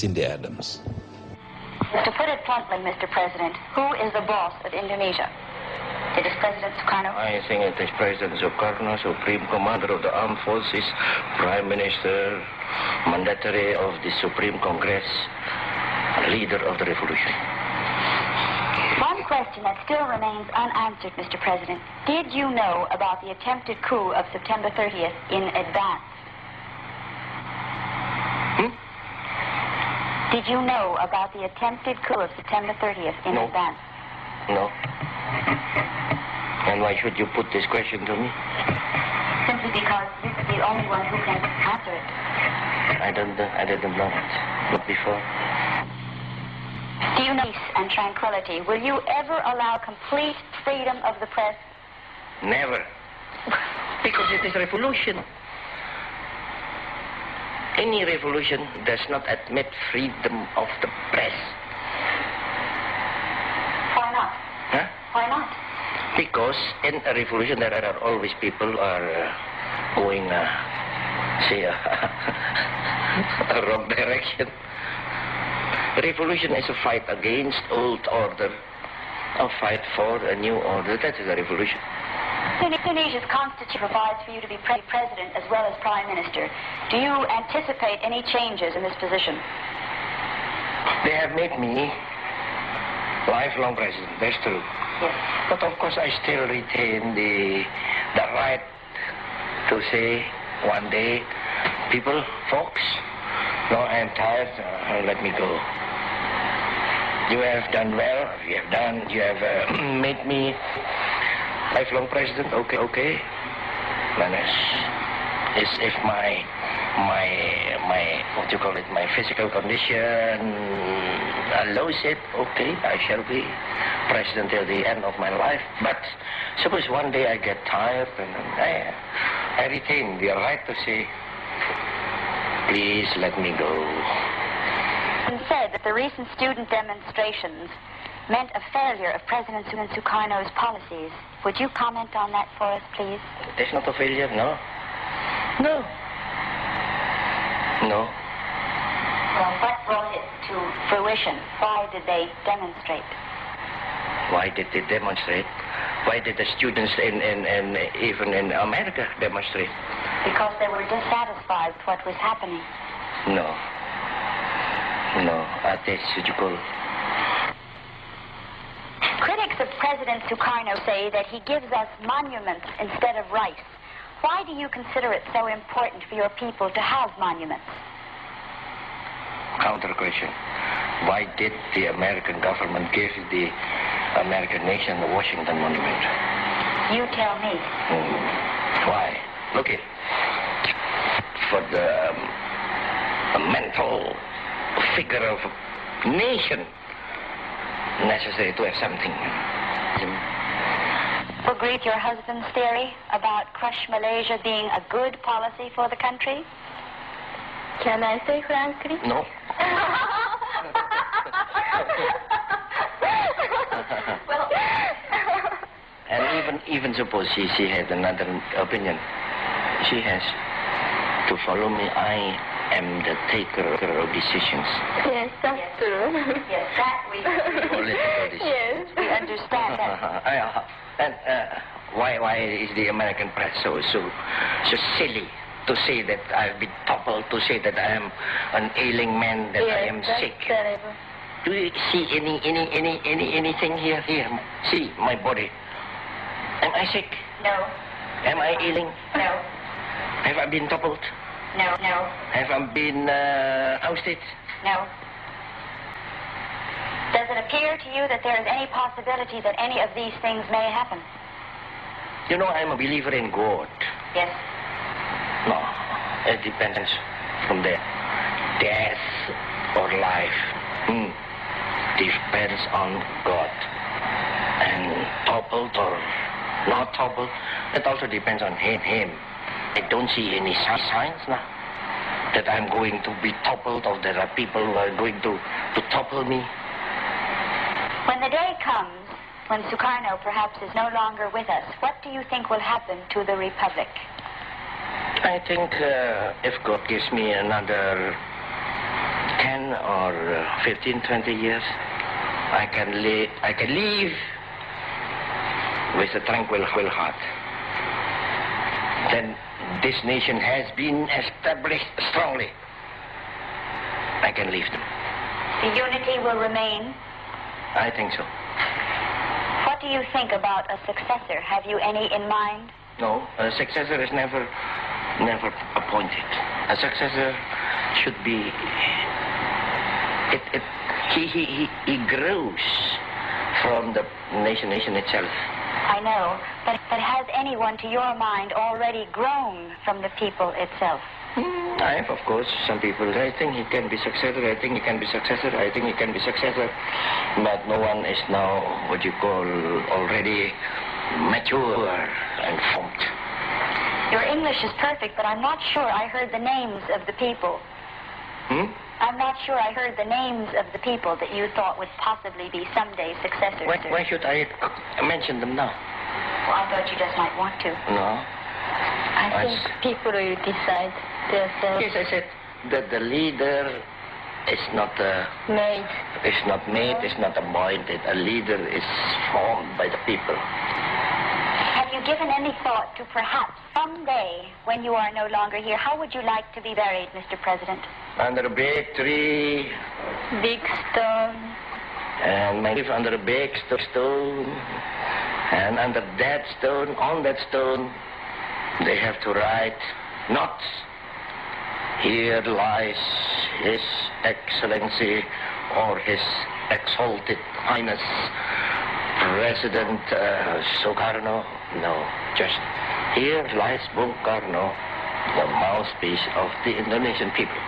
Cindy Adams. To put it bluntly, Mr. President, who is the boss of Indonesia? It is President Soekarno? I think it is President Soekarno, Supreme Commander of the Armed Forces, Prime Minister, Mandatory of the Supreme Congress, leader of the revolution. One question that still remains unanswered, Mr. President. Did you know about the attempted coup of September 30th in advance? Did you know about the attempted coup of September 30th in advance? No. And why should you put this question to me? Simply because you're the only one who can answer it. I didn't know it. Not before. Do you know peace and tranquility? Will you ever allow complete freedom of the press? Never. Because it is revolution. Any revolution does not admit freedom of the press. Why not? Huh? Why not? Because in a revolution there are always people are going, a wrong direction. Revolution is a fight against old order, a fight for a new order. That is a revolution. Indonesia's constitution provides for you to be president as well as prime minister. Do you anticipate any changes in this position? They have made me lifelong president, that's true. Yes. But of course I still retain the right to say one day, people, folks, no, I am tired, let me go. You have done well, you have made me lifelong president, okay. Then if my what you call it, my physical condition allows it, okay, I shall be president till the end of my life. But suppose one day I get tired and I retain the right to say, please let me go. And said that the recent student demonstrations meant a failure of President Sukarno's policies. Would you comment on that for us, please? It is not a failure, no. No. No. Well, what brought it to fruition? Why did they demonstrate? Why did they demonstrate? Why did the students in even in America demonstrate? Because they were dissatisfied with what was happening. No. That is suitable. Critics of President Soekarno say that he gives us monuments instead of rights. Why do you consider it so important for your people to have monuments? Counter question. Why did the American government give the American nation the Washington Monument? You tell me. Why? Look it. For the mental figure of a nation, necessary to have something. Agree with your husband's theory about Crush Malaysia being a good policy for the country? Can I say frankly? No. Well, and even suppose she had another opinion, she has to follow me. I am the taker of decisions. Yes, that's true. yes, that we Political decisions. Yes. we understand that. And why is the American press so silly to say that I've been toppled, to say that I am an ailing man, that I am that's sick? Terrible. Do you see anything here? Here, see my body. Am I sick? No. Am I ailing? No. Have I been toppled? No. Have I been ousted? No. Does it appear to you that there is any possibility that any of these things may happen? You know, I'm a believer in God. Yes. No, it depends from there. Death or life depends on God. And toppled or not toppled, it also depends on Him. I don't see any signs now that I'm going to be toppled or there are people who are going to topple me. When the day comes when Soekarno perhaps is no longer with us, what do you think will happen to the Republic? I think if God gives me another 10 or 15, 20 years, I can live with a tranquil heart. Then this nation has been established strongly. I can leave them. The unity will remain? I think so. What do you think about a successor? Have you any in mind? No, a successor is never appointed. A successor should be. He grows from the nation itself. I know, but has anyone, to your mind, already grown from the people itself? I have, of course, some people. I think he can be successor. I think he can be successor. I think he can be successor. But no one is now what you call already mature and formed. Your English is perfect, but I'm not sure I heard the names of the people. I'm not sure I heard the names of the people that you thought would possibly be someday successors. Why should I mention them now? Well, I thought you just might want to. No. I think people will decide themselves. Yes, I said that the leader is not Made. It's not made, it's not appointed. A leader is formed by the people. Have you given any thought to perhaps someday, when you are no longer here, how would you like to be buried, Mr. President? Under a big tree. Big stone. And maybe under a big stone. And under that stone, on that stone, they have to write, not here lies His Excellency or His Exalted Highness President Soekarno. No, just here lies Bung Karno, the mouthpiece of the Indonesian people.